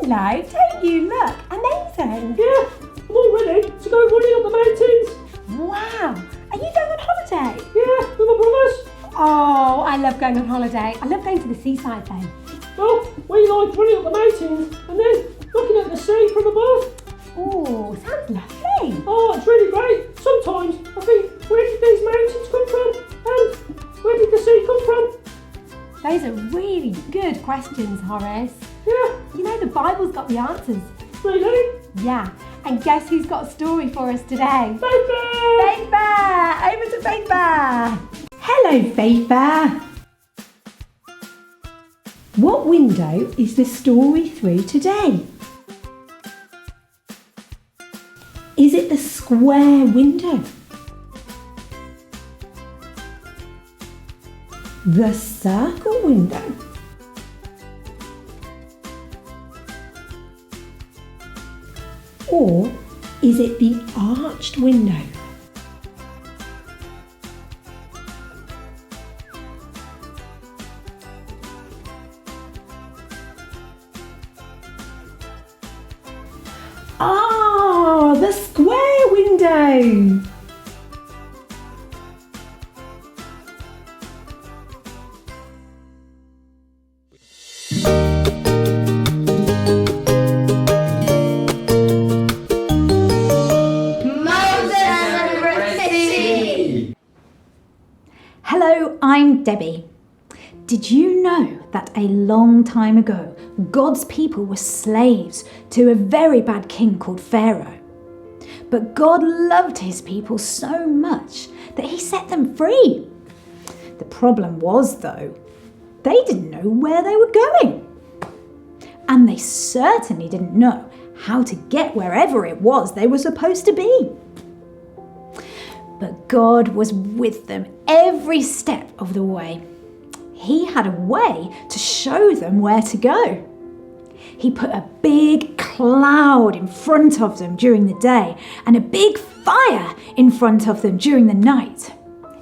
Hello, don't you look amazing? Yeah, I'm all ready to go running up the mountains. Wow, are you going on holiday? Yeah, with my brothers. Oh, I love going on holiday. I love going to the seaside though. Well, we like running up the mountains and then looking at the sea from above. Oh, sounds lovely. Oh, it's really great. Sometimes I think, where did these mountains come from? And where did the sea come from? Those are really good questions, Horace. Yeah. You know, the Bible's got the answers. Really? Yeah. And guess who's got a story for us today? Faith Bear! Faith Bear! Over to Faith Bear! Hello, Faith Bear! What window is the story through today? Is it the square window? The circle window? Or is it the arched window? Ah, the square window! Hello, I'm Debbie. Did you know that a long time ago, God's people were slaves to a very bad king called Pharaoh? But God loved his people so much that he set them free. The problem was, though, they didn't know where they were going. And they certainly didn't know how to get wherever it was they were supposed to be. But God was with them every step of the way. He had a way to show them where to go. He put a big cloud in front of them during the day and a big fire in front of them during the night.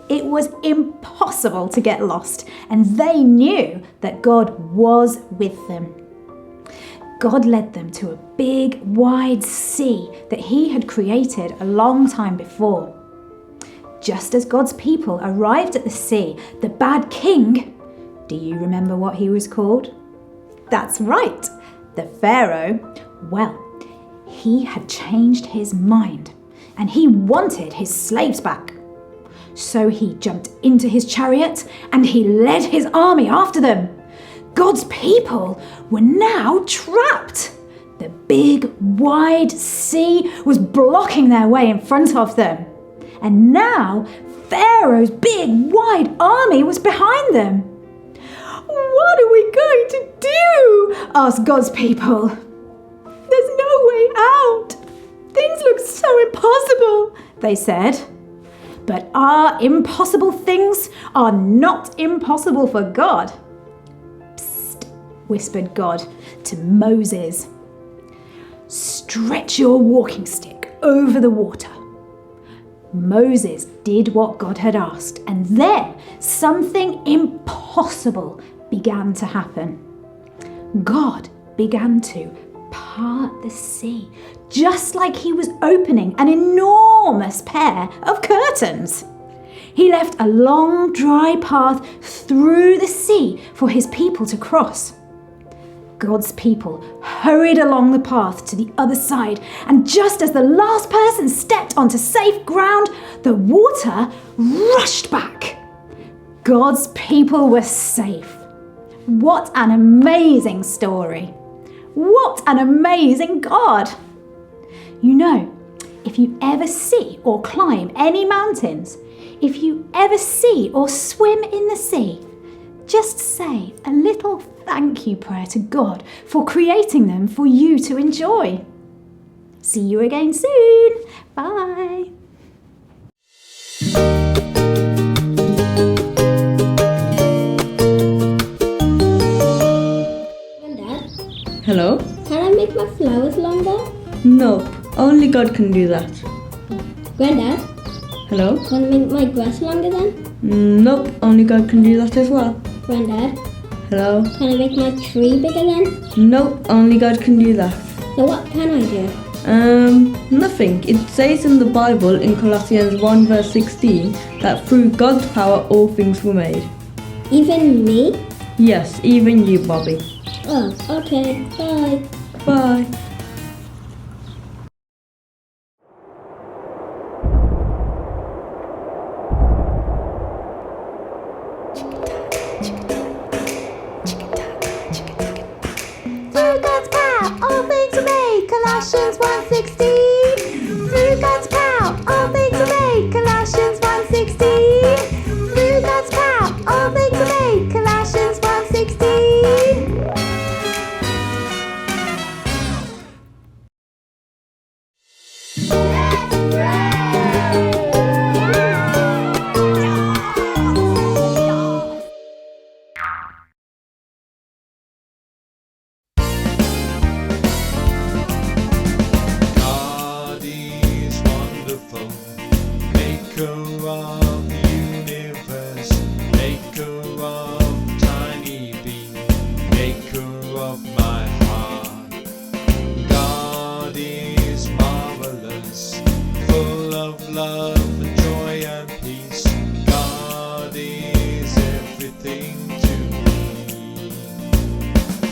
It was impossible to get lost, and they knew that God was with them. God led them to a big, wide sea that he had created a long time before. Just as God's people arrived at the sea, the bad king, do you remember what he was called? That's right, the Pharaoh. Well, he had changed his mind and he wanted his slaves back. So he jumped into his chariot and he led his army after them. God's people were now trapped. The big, wide sea was blocking their way in front of them. And now Pharaoh's big, wide army was behind them. What are we going to do? Asked God's people. There's no way out. Things look so impossible, they said. But our impossible things are not impossible for God. Psst, whispered God to Moses. Stretch your walking stick over the water. Moses did what God had asked, and then something impossible began to happen. God began to part the sea, just like he was opening an enormous pair of curtains. He left a long, dry path through the sea for his people to cross. God's people hurried along the path to the other side, and just as the last person stepped onto safe ground, the water rushed back. God's people were safe. What an amazing story! What an amazing God! You know, if you ever see or climb any mountains, if you ever see or swim in the sea, just say a little thank you prayer to God for creating them for you to enjoy. See you again soon. Bye. Granddad, Hello? can I make my flowers longer? Nope, only God can do that. Granddad, Hello? can I make my grass longer then? Nope, only God can do that as well. Granddad, Hello? Can I make my tree bigger then? Nope, only God can do that. So what can I do? Nothing. It says in the Bible in Colossians 1 verse 16 that through God's power all things were made. Even me? Yes, even you, Bobby. Oh, okay. Bye. Bye. Through God's power, all things are made. Colossians 1:16. Through God's power, all things are made. Colossians 1:16. Through God's power, all things are made. Colossians 1:16. God is wonderful, maker of the universe, maker of tiny bee, maker of my heart. God is marvelous, full of love and joy and peace. God is everything to me.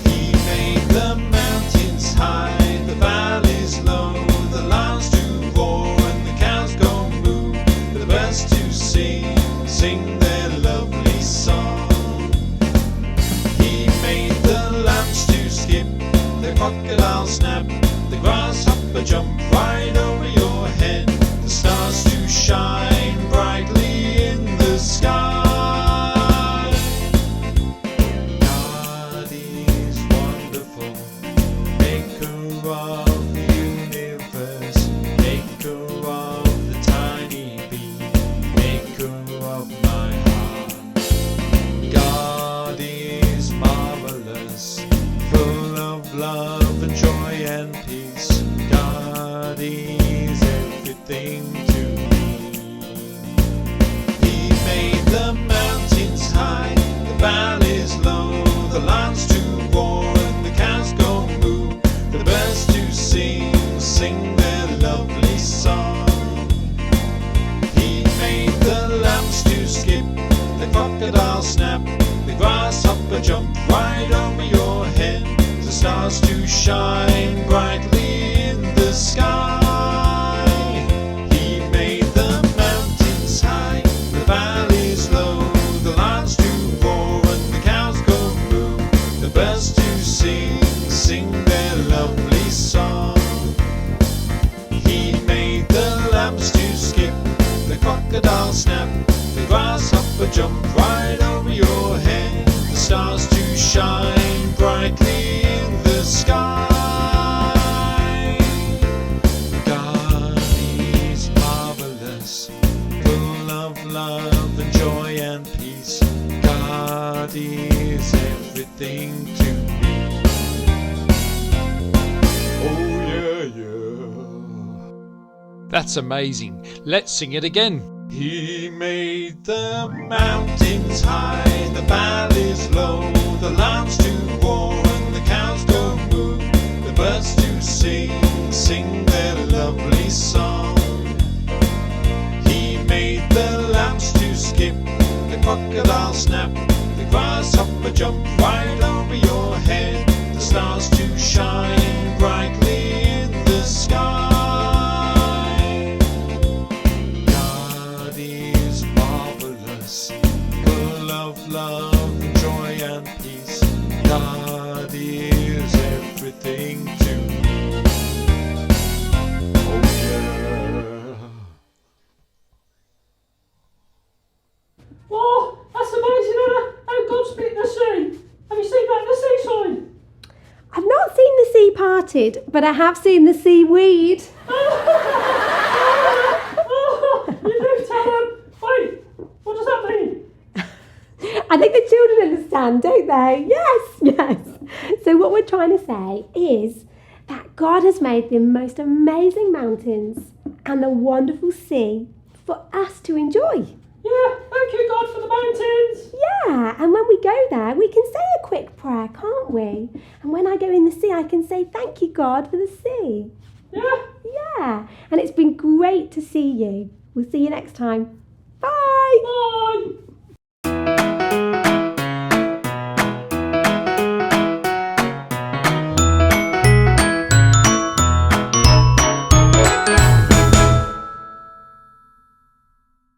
He made the mountains high, the valleys low, the lions to roar and the cows go moo, the birds to sing their lovely song. He made the lambs to skip, the crocodile snap, the grasshopper jump right over your head, the stars to shine brightly in the sky. God is wonderful, maker of the universe, maker of the tiny bee, maker of my heart. God is marvelous, full of love and joy and peace. God is everything to me. He made the mountains high, the valleys low, the lions to roar and the cows go moo, the birds to sing their lovely song. He made the lambs to skip, the crocodile snap, the grasshopper jump right over your head, the stars to shine brightly in the sky. He made the mountains high, the valleys low, the lions to roar and the cows go moo, the birds to sing their lovely song. He made the lambs to skip, the crocodile snap, the grasshopper jump right over your head, the stars to shine brightly in the sky. God is marvelous, full of love and joy and peace. God is everything to me. Oh yeah, yeah. That's amazing. Let's sing it again. He made the mountains high, the valleys low, the lions to roar and the cows go moo, the birds to sing their lovely song. He made the lambs to skip, the crocodile snap, the grasshopper jump right over your head, the stars to shine brightly in the sky. God is marvelous, full of love and joy and peace. God is everything to me. Oh yeah. Oh, that's amazing, Anna. How God split the sea. Have you seen that at the seaside? I've not seen the sea parted, but I have seen the seaweed. Oh, you do tell them. Wait, what does that mean? I think the children understand, don't they? Yes, yes. So what we're trying to say is that God has made the most amazing mountains and the wonderful sea for us to enjoy. Yeah, thank you, God, for the mountains. Yeah, and when we go there, we can say a quick prayer, can't we? And when I go in the sea, I can say, thank you, God, for the sea. Yeah. Yeah, and it's been great to see you. We'll see you next time.